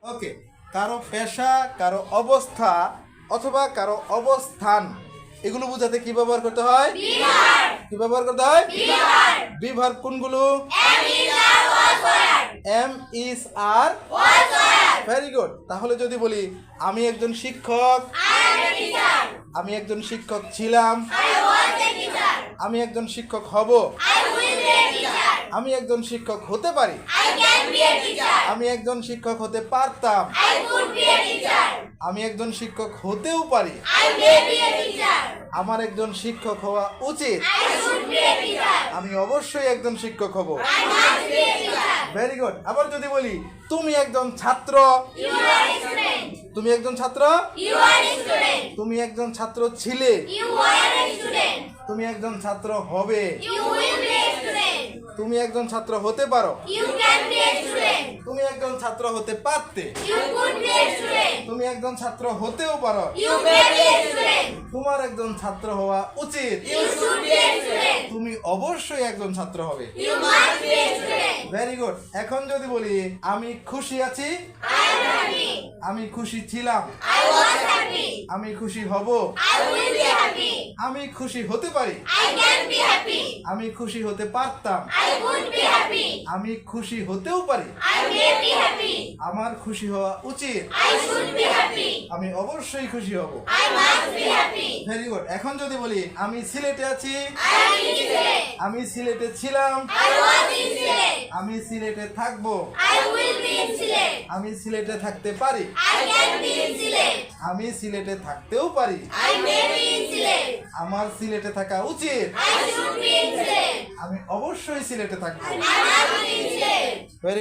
ওকে, কারো পেশা, কারো অবস্থা অথবা কারো অবস্থান এগুলো বোঝাতে কি ব্যবহার করতে হয়? কি ব্যবহার করতে হয়? বিভার কোনগুলো? M is R. Very good. তাহলে যদি বলি আমি একজন শিক্ষক, আমি একজন শিক্ষক ছিলাম, আমি একজন শিক্ষক হব, আমি একজন শিক্ষক হতে পারি, আমি একজন শিক্ষক হতে পারতাম, আমি একজন শিক্ষক হতেও পারি, আমার একজন শিক্ষক হওয়া উচিত, আমি অবশ্যই একজন শিক্ষক হব। Very good. আবার যদি বলি তুমি একজন ছাত্র, তুমি একজন ছাত্র, তুমি একজন ছাত্র ছিলে, তুমি একজন ছাত্র হবে, তুমি একজন ছাত্র হতে পারো, তুমি একজন ছাত্র হতে পারতে, তুমি একজন ছাত্র হতেও পারো, তোমার একজন ছাত্র হওয়া উচিত, তুমি অবশ্যই একজন ছাত্র হবে। Very good. এখন যদি বলি আমি খুশি আছি, আমি খুশি ছিলাম, আমি খুশি হব, আমি খুশি হতে পারি, আমি খুশি হতে পারতাম, আমি খুশি হতেও পারি, আমার খুশি হওয়া উচিত, আমি অবশ্যই খুশি হব। Very good. এখন যদি বলি আমি সিলেটে আছি, আমি সিলেটে ছিলাম, আমি সিলেটে থাকবো, আমি সিলেটে থাকতে পারি, আমি সিলেটে থাকতেও পারি, আমার সিলেটে থাকা উচিত, আমি অবশ্যই সিলেটে থাকবো। ভেরি